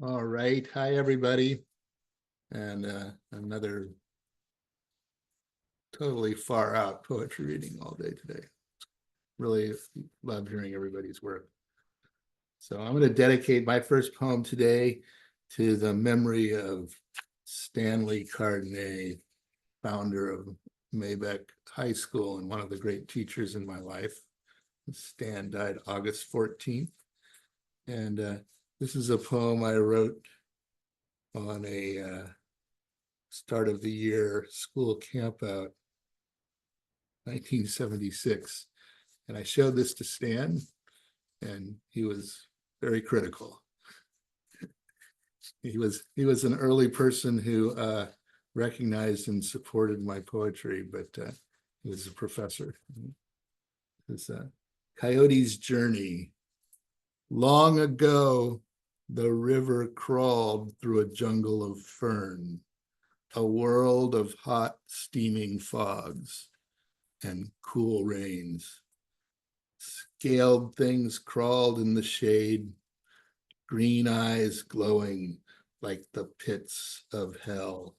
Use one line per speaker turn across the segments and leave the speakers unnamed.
All right. Hi, everybody. And another totally far out poetry reading all day today. Really love hearing everybody's work. So I'm going to dedicate my first poem today to the memory of Stanley Cardinay, founder of Maybeck High School and one of the great teachers in my life. Stan died August 14th. And this is a poem I wrote on a start of the year school campout, 1976. And I showed this to Stan, and he was very critical. He was an early person who recognized and supported my poetry, but he was a professor. It's Coyote's Journey. Long ago, the river crawled through a jungle of fern, a world of hot, steaming fogs and cool rains. Scaled things crawled in the shade, green eyes glowing like the pits of hell.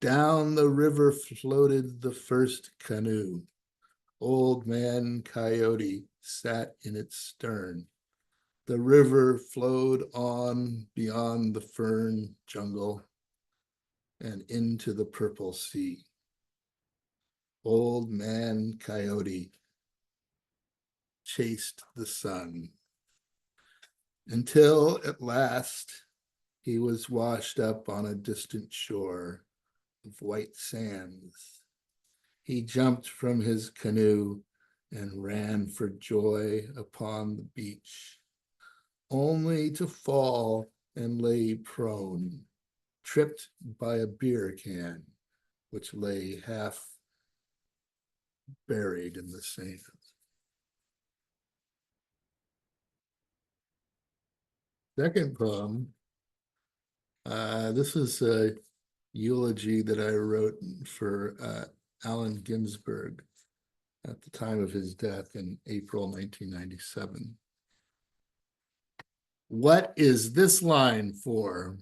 Down the river floated the first canoe. Old Man Coyote sat in its stern. The river flowed on beyond the fern jungle and into the purple sea. Old Man Coyote chased the sun until at last he was washed up on a distant shore of white sands. He jumped from his canoe and ran for joy upon the beach, only to fall and lay prone, tripped by a beer can, which lay half buried in the sand. Second poem, this is a eulogy that I wrote for Allen Ginsberg at the time of his death in April 1997. What is this line for?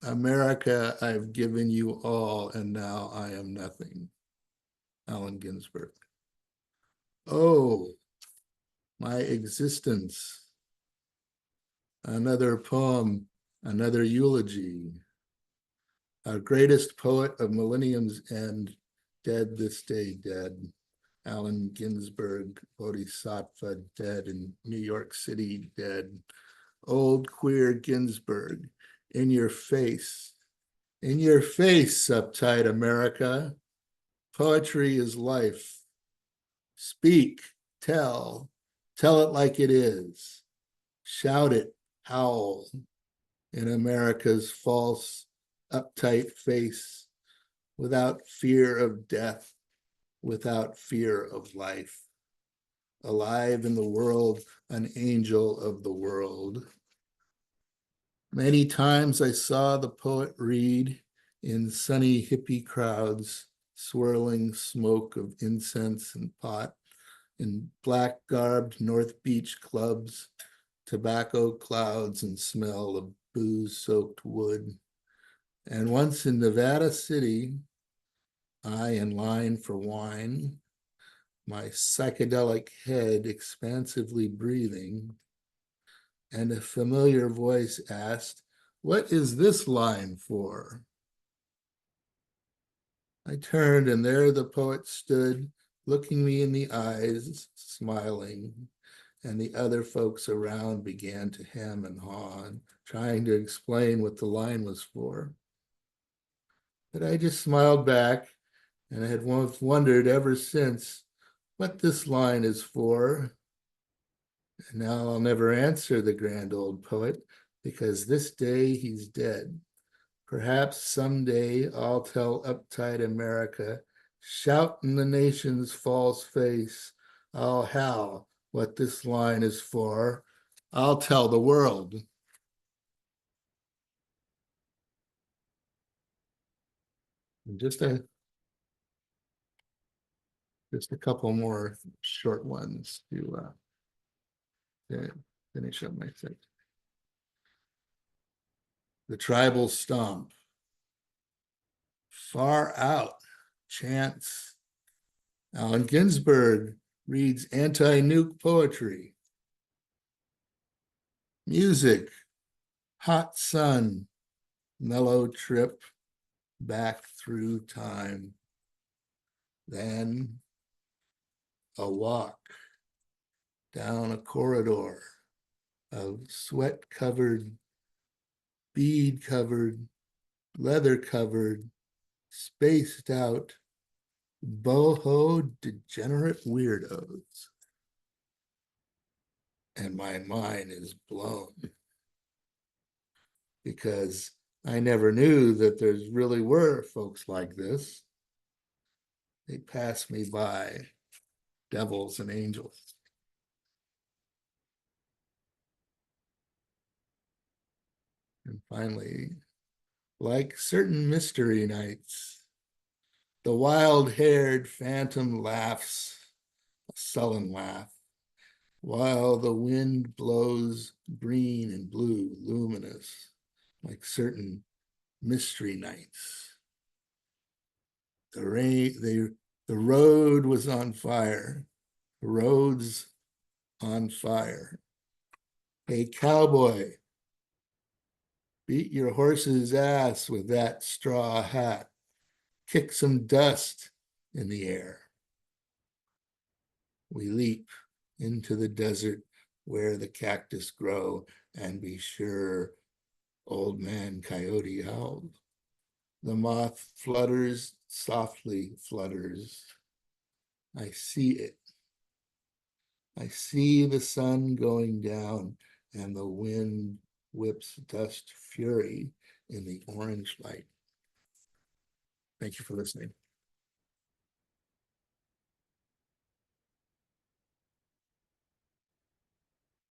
America, I've given you all, and now I am nothing. Allen Ginsberg. Oh, my existence. Another poem, another eulogy. Our greatest poet of millennium's end, dead this day, dead. Allen Ginsberg, Bodhisattva, dead in New York City, dead. Old queer Ginsberg, in your face, uptight America. Poetry is life. Speak, tell it like it is. Shout it, howl in America's false, uptight face, without fear of death, without fear of life. Alive in the world, an angel of the world. Many times I saw the poet read in sunny hippie crowds, swirling smoke of incense and pot, in black-garbed North Beach clubs, tobacco clouds and smell of booze-soaked wood. And once in Nevada City, I in line for wine, my psychedelic head expansively breathing, and a familiar voice asked, "What is this line for?" I turned, and there the poet stood, looking me in the eyes, smiling, and the other folks around began to hem and haw, trying to explain what the line was for. But I just smiled back, and I had once wondered ever since what this line is for. And now I'll never answer the grand old poet, because this day he's dead. Perhaps someday I'll tell uptight America, shout in the nation's false face, I'll howl what this line is for. I'll tell the world. And just a couple more short ones to finish up my set. the tribal stomp. Far out chants. Allen Ginsberg reads anti-nuke poetry. Music, hot sun, mellow trip back through time. Then a walk down a corridor of sweat-covered, bead-covered, leather-covered, spaced out, boho degenerate weirdos. And my mind is blown because I never knew that there's really were folks like this. They pass me by, devils and angels. And finally, like certain mystery nights, the wild-haired phantom laughs, a sullen laugh, while the wind blows green and blue, luminous, like certain mystery nights. The road was on fire. The road's on fire. Hey, cowboy, beat your horse's ass with that straw hat. Kick some dust in the air. We leap into the desert where the cactus grow, and be sure old man coyote howled. The moth flutters, softly flutters. I see it. I see the sun going down, and the wind whips dust fury in the orange light. Thank you for listening.